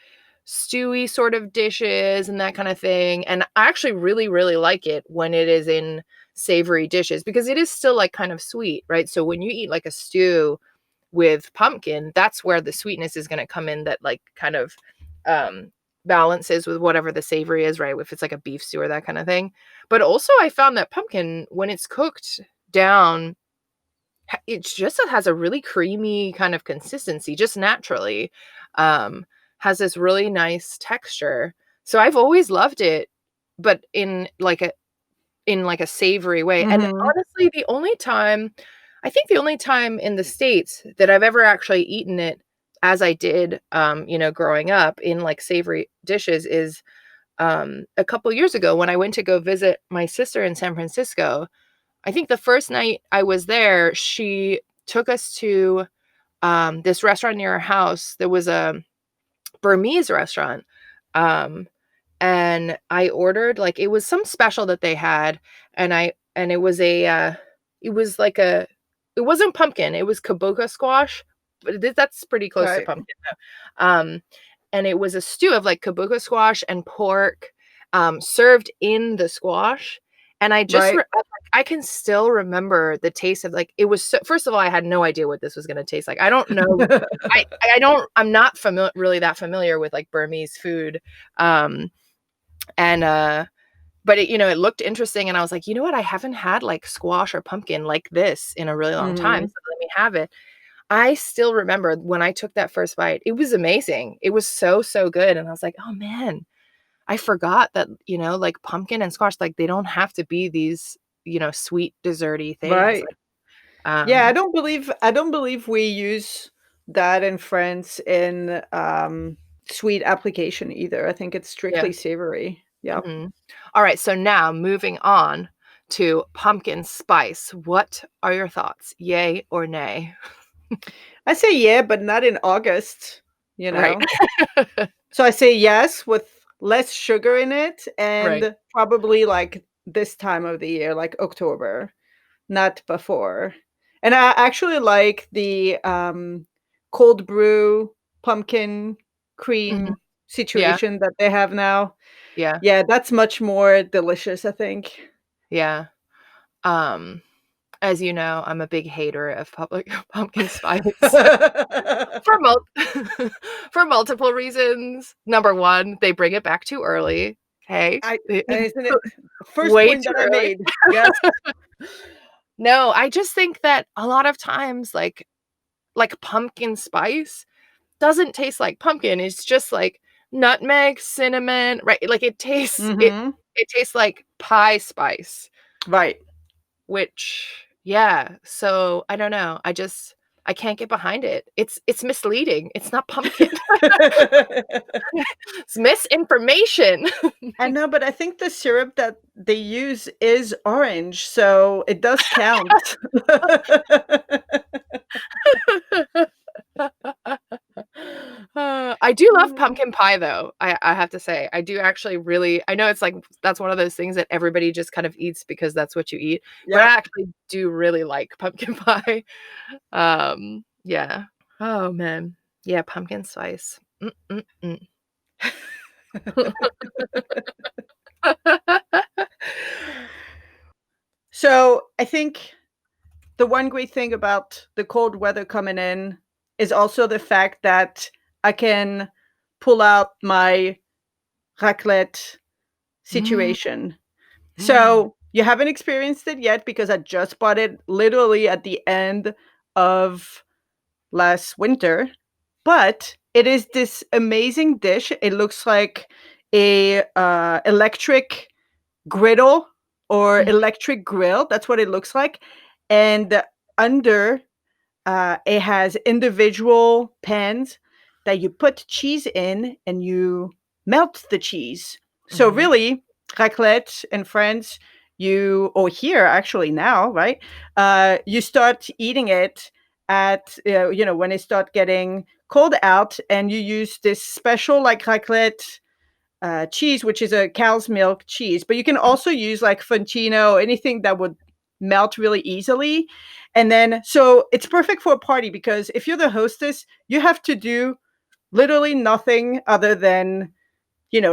stewy sort of dishes and that kinda thing, and I actually really, really like it when it is in savory dishes because it is still, like, kind of sweet, right? So when you eat, like, a stew with pumpkin, that's where the sweetness is gonna come in that, like, kind of, um, balances with whatever the savory is, right? If it's like a beef stew or that kinda thing. But also I found that pumpkin, when it's cooked down, it has a really creamy kind of consistency just naturally, um, has this really nice texture. So I've always loved it, but in like a savory way, and Hmm. honestly, the only time in the States that I've ever actually eaten it as I did, growing up in, like, savory dishes is, a couple years ago when I went to go visit my sister in San Francisco. I think the first night I was there, she took us to, this restaurant near our house. There was a Burmese restaurant, um, and I ordered like, it was some special that they had, and it was like a it wasn't pumpkin, it was kabocha squash, but that's pretty close to Right. pumpkin though. And it was a stew of, like, kabocha squash and pork, served in the squash, and Right. I can still remember the taste of, like, it was so first of all, I had no idea what this was gonna taste like. I don't know I'm not really that familiar with, like, Burmese food, um, and, but it looked interesting, and I was like, "You know what? I haven't had, like, squash or pumpkin like this in a really long time, Hmm. so let me have it." I still remember when I took that first bite, it was amazing. It was so, so good, and I was like, "Oh, man, I forgot that, like, pumpkin and squash, like, they don't have to be these, sweet desserty things." Right. Like, Yeah, um I don't believe we use that in France in, sweet application either. I think it's yeah, strictly savory. Yep. mhm. Alright, so now moving on to pumpkin spice. What are your thoughts? Yay or nay? I say yeah, but not in August, you Right. know? So I say yes with less sugar in it Right. and probably like this time of the year, like October, not before. And I actually like the cold brew pumpkin Mhm. cream Yeah, situation that they have now. yeah, Yeah, that's much more delicious, I think. yeah. Um, as you know, I'm a big hater of public pumpkin spice for mul for multiple reasons. Number 1, they bring it back too early, okay? I isn't it first Way point too that I early. made. Yes. No, I just think that a lot of times, like pumpkin spice doesn't taste like pumpkin, it's just like nutmeg, cinnamon, right? Like, Mhm. it tastes like pie spice, Right. which yeah, so I don't know, I can't get behind it. It's misleading, it's not pumpkin. It's misinformation. I know, but I think the syrup that they use is orange, so it does count. I do love pumpkin pie, though. I have to say, I do actually really. I know it's like that's one of those things that everybody just kind of eats because that's what you eat. But I Yep. actually do really like pumpkin pie. Yeah. Oh man. Yeah, pumpkin spice. Mm-mm-mm. So I think the one great thing about the cold weather coming in is also the fact that I can pull out my raclette Mm, situation. mm, So you haven't experienced it yet because I just bought it literally at the end of last winter. But it is this amazing dish. It looks like a electric griddle or mhm, electric grill. That's what it looks like. And under it has individual pans that you put cheese in and you melt the cheese. So mhm, really, raclette in France, you or here actually now, right? You start eating it at when it start getting cold out, and you use this special like raclette cheese, which is a cow's milk cheese, but you can also use like Fontino, anything that would melt really easily. And then, so it's perfect for a party because if you're the hostess, you have to do literally nothing other than,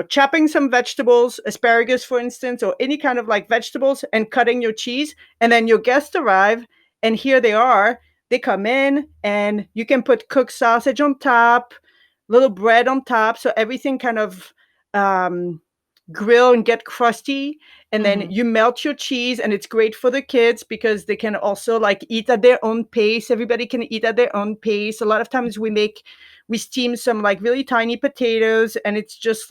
chopping some vegetables, asparagus, for instance, or any kind of like vegetables, and cutting your cheese. And then your guests arrive, and here they are. They come in, and you can put cooked sausage on top, little bread on top. So everything kind of um, grill and get crusty. And then mhm. you melt your cheese, and it's great for the kids because they can also like eat at their own pace. Everybody can eat at their own pace. A lot of times we steam some like really tiny potatoes, and it's just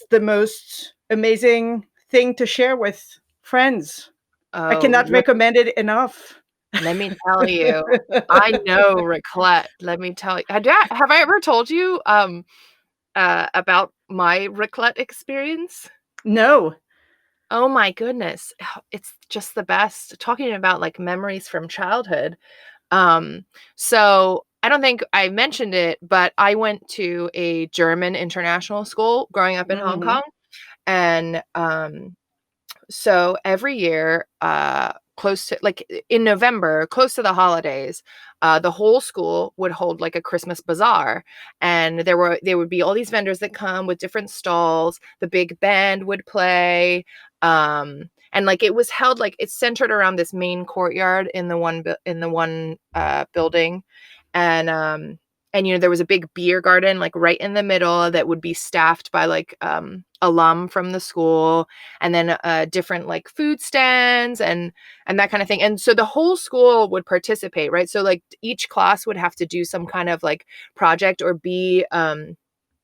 the most amazing thing to share with friends. I Oh, cannot recommend it enough. let me tell you, I know raclette. Let me tell you. Have I ever told you about my raclette experience? No. Oh my goodness. It's just the best. Talking about like memories from childhood. Um, so I don't think I mentioned it, but I went to a German international school growing up in Hong Hmm. Kong. And so every year, close to like in November, close to the holidays, the whole school would hold like a Christmas bazaar, and there would be all these vendors that come with different stalls. The big band would play, and like it was held like it's centered around this main courtyard in the one building, and there was a big beer garden like right in the middle that would be staffed by like alum from the school, and then different like food stands and that kind of thing. And so the whole school would participate, right? So like each class would have to do some kind of like project or be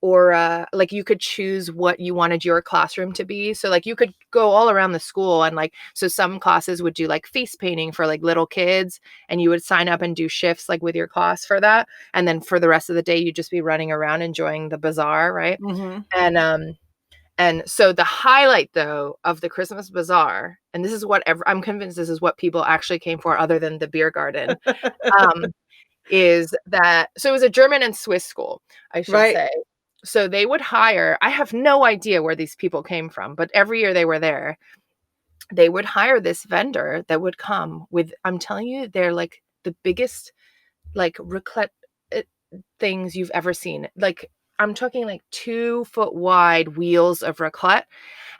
or like you could choose what you wanted your classroom to be. So like you could go all around the school, and like so some classes would do like face painting for like little kids, and you would sign up and do shifts like with your class for that, and then for the rest of the day you'd just be running around enjoying the bazaar, right? Hmm. And so the highlight though of the Christmas bazaar, and this is what I'm convinced this is what people actually came for other than the beer garden, um, is that so it was a German and Swiss school, I should Right. say. So they would hire, I have no idea where these people came from, but every year they were there, they would hire this vendor that would come with, I'm telling you, they're like the biggest like raclette uh, things you've ever seen. Like I'm talking like 2 foot wide wheels of raclette.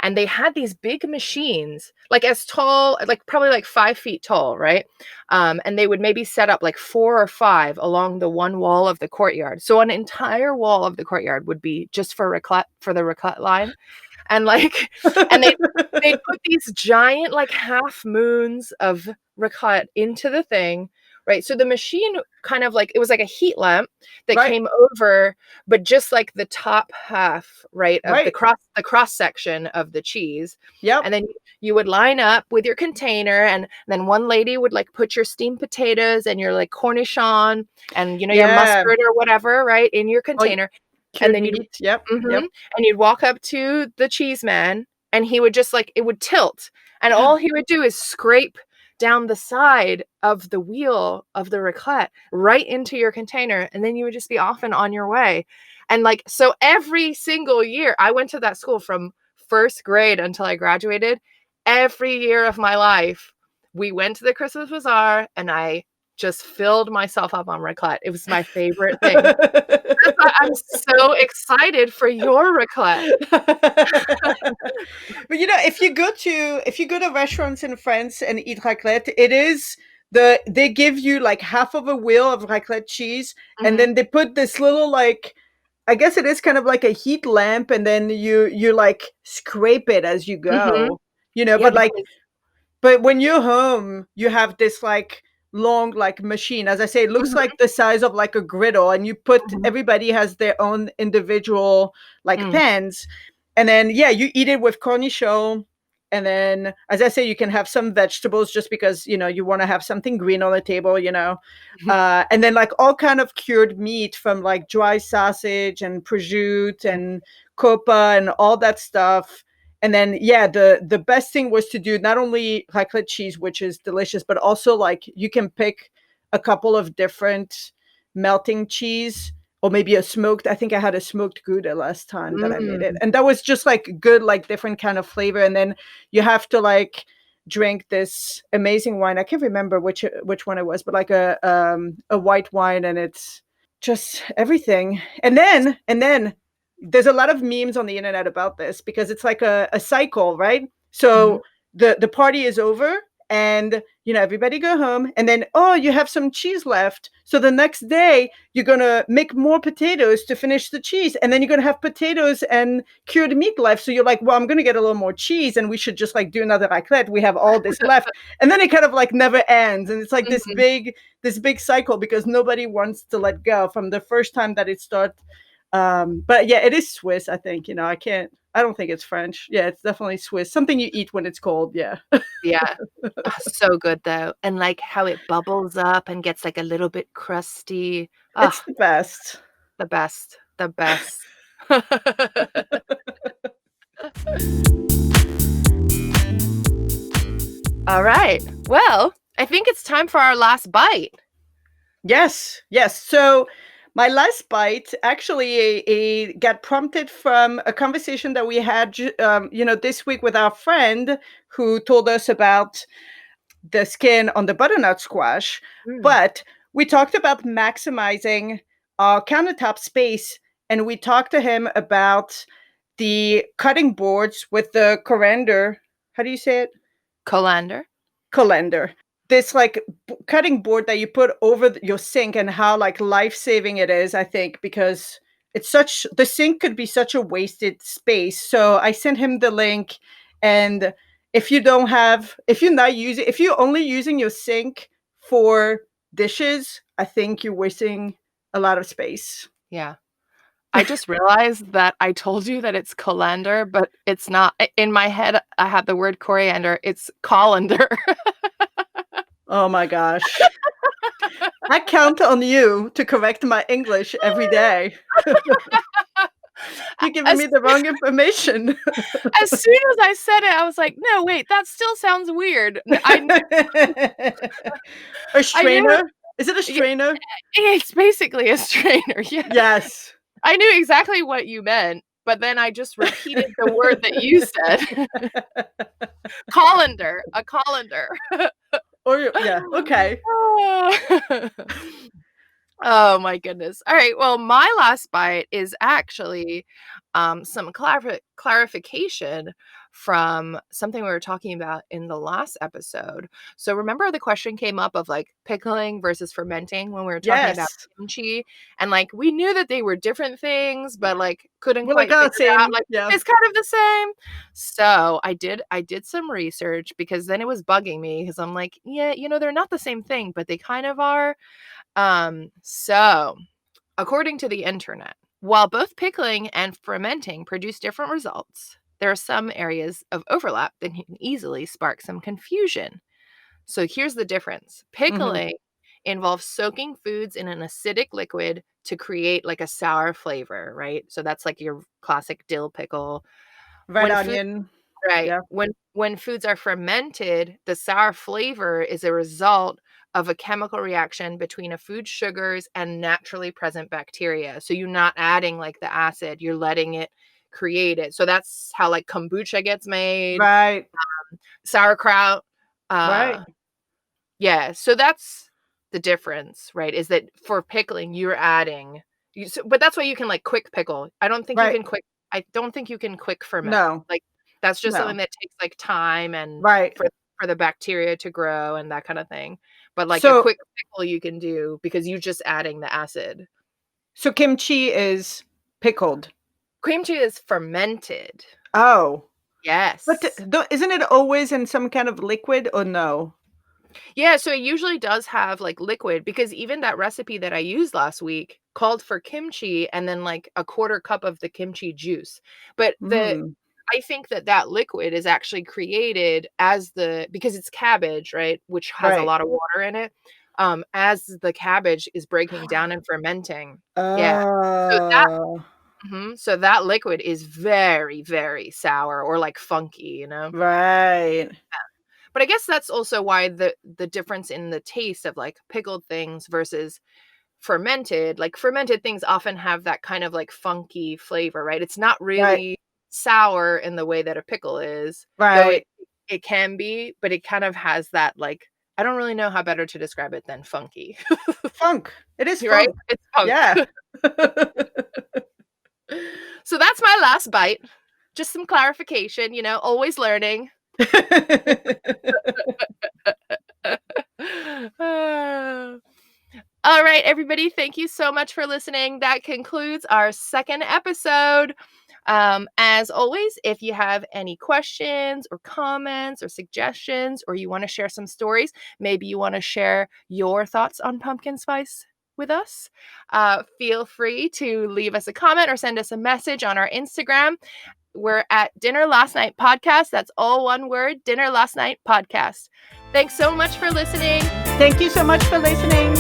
And they had these big machines, like as tall, like probably like 5 feet tall, right? And they would maybe set up like 4 or 5 along the one wall of the courtyard. So an entire wall of the courtyard would be just for raclette, for the raclette line. And like, and they'd put these giant like half moons of raclette into the thing, right? So the machine kind of like it was like a heat lamp that Right. came over, but just like the top half, right, of Right. the cross section of the cheese. Yep. And then you would line up with your container, and then one lady would like put your steamed potatoes and your like cornichon and your Yeah. mustard or whatever, right, in your Oh, container. And cured then meat. Yep. mhm, Yep. and you'd walk up to the cheese man, and he would just like it would tilt, and all he would do is scrape down the side of the wheel of the raclette right into your container, and then you would just be off and on your way. And like, so every single year, I went to that school from first grade until I graduated. Every year of my life, we went to the Christmas bazaar and I just filled myself up on raclette. It was my favorite thing. That's why I'm so excited for your raclette. But if you go to restaurants in France and eat raclette, it is they give you like half of a wheel of raclette cheese, and Mhm, then they put this little like, I guess it is kind of like a heat lamp, and then you like scrape it as you mhm. go, Yeah, but like, because but when you're home, you have this like long like machine. As I say, it looks mhm, like the size of like a griddle, and you put mhm, everybody has their own individual like mm, pans, and then yeah, you eat it with cornichon, and then as I say, you can have some vegetables just because you want to have something green on the table. mhm, And then like all kind of cured meat from like dry sausage and prosciutto and copa and all that stuff. And then yeah, the best thing was to do not only raclette cheese, which is delicious, but also like you can pick a couple of different melting cheese, or maybe a smoked. I think I had a smoked Gouda last time that I made it, mm, and that was just like good, like different kind of flavor. And then you have to like drink this amazing wine. I can't remember which one it was, but like a white wine, and it's just everything. And then there's a lot of memes on the internet about this because it's like a cycle, right? mhm. So the party is over, and everybody go home, and then oh, you have some cheese left, so the next day you're gonna make more potatoes to finish the cheese, and then you're gonna have potatoes and cured meat left, so you're like, well, I'm gonna get a little more cheese and we should just like do another raclette, we have all this left. And then it kind of like never ends, and it's like this Mhm. big cycle because nobody wants to let go from the first time that it starts. But yeah, it is Swiss, I think. I don't think it's French. Yeah, it's definitely Swiss. Something you eat when it's cold. Yeah. Yeah. Ah, so good though, and, like, how it bubbles up and gets, like, a little bit crusty. It's Ah, the best. the best, the best. Alright, well, I think it's time for our last bite. Yes, yes. So my last bite actually got prompted from a conversation that we had, this week with our friend who told us about the skin on the butternut squash. Mm. But we talked about maximizing our countertop space, and we talked to him about the cutting boards with the coriander. How do you say it? Colander? Colander. This like cutting board that you put over your sink, and how like life-saving it is, I think, because the sink could be such a wasted space. So I sent him the link, and if you're only using your sink for dishes, I think you're wasting a lot of space. Yeah. I just realized that I told you that it's colander, but it's not. I in my head, I had the word coriander, it's colander. Oh my gosh. I count on you to correct my English every day. You're giving As me the wrong information. as soon as I said it, I was like, "No, wait, that still sounds weird." N A I knew strainer? Is it a yeah, strainer? it's basically a strainer, yeah. Yes. I knew exactly what you meant, but then I just repeated the word that you said. Colander, a colander. Yeah, okay. Oh my goodness. All right. Well, my last bite is actually some clarification from something we were talking about in the last episode. So, remember the question came up of like pickling versus fermenting when we were talking about Yes. kimchi? And like we knew that they were different things, but like couldn't We're like, quite "Oh, figure it out. same." Like, Yeah. it's kind of the same. So, I did some research because then it was bugging me because I'm like, yeah, they're not the same thing, but they kind of are. So according to the internet, while both pickling and fermenting produce different results, there are some areas of overlap that can easily spark some confusion. So here's the difference. Mhm. Pickling involves soaking foods in an acidic liquid to create like a sour flavor, right? So that's like your classic dill pickle. Red When food onion. Right. Yeah. When foods are fermented, the sour flavor is a result of a chemical reaction between a food's sugars and naturally present bacteria. So you're not adding like the acid, you're letting it create it. So that's how like kombucha gets made, Right. sauerkraut. Right. Yeah, so that's the difference, right? Is that for pickling, you're adding but that's why you can like quick pickle. Right. I don't think you can quick ferment. No. Like that's just No. something that takes like time and Right. for the bacteria to grow and that kind of thing. But like a So quick pickle you can do because you're just adding the acid. so kimchi is pickled. Cream cheese is fermented. Oh. But Yes. isn't it always in some kind of liquid or no? Yeah, so it usually does have, like, liquid because even that recipe that I used last week called for kimchi and then, like, a quarter cup of the kimchi juice. But Mm. I think that that liquid is actually created as because it's cabbage, right, which has a Right. lot of water in it, as the cabbage is breaking down and fermenting. Yeah. So that Oh. so that liquid is very, very sour or, like, funky, Right. But I guess that's also why the difference in the taste of, like, pickled things versus fermented like, fermented things often have that kind of, like, funky flavor, right? It's not Right. really sour in the way that a pickle is, though Right. it can be, but it kind of has that, like I don't really know how better to describe it than funky. Funk. It is You're right? funk. It's funk. Yeah. So that's my last bite. Just some clarification, always learning. All right, everybody, thank you so much for listening. That concludes our second episode. As always, if you have any questions or comments or suggestions, or you want to share some stories, maybe you want to share your thoughts on pumpkin spice with us, feel free to leave us a comment or send us a message on our Instagram. We're at Dinner Last Night Podcast. That's all one word, Dinner Last Night Podcast. Thanks so much for listening. Thank you so much for listening.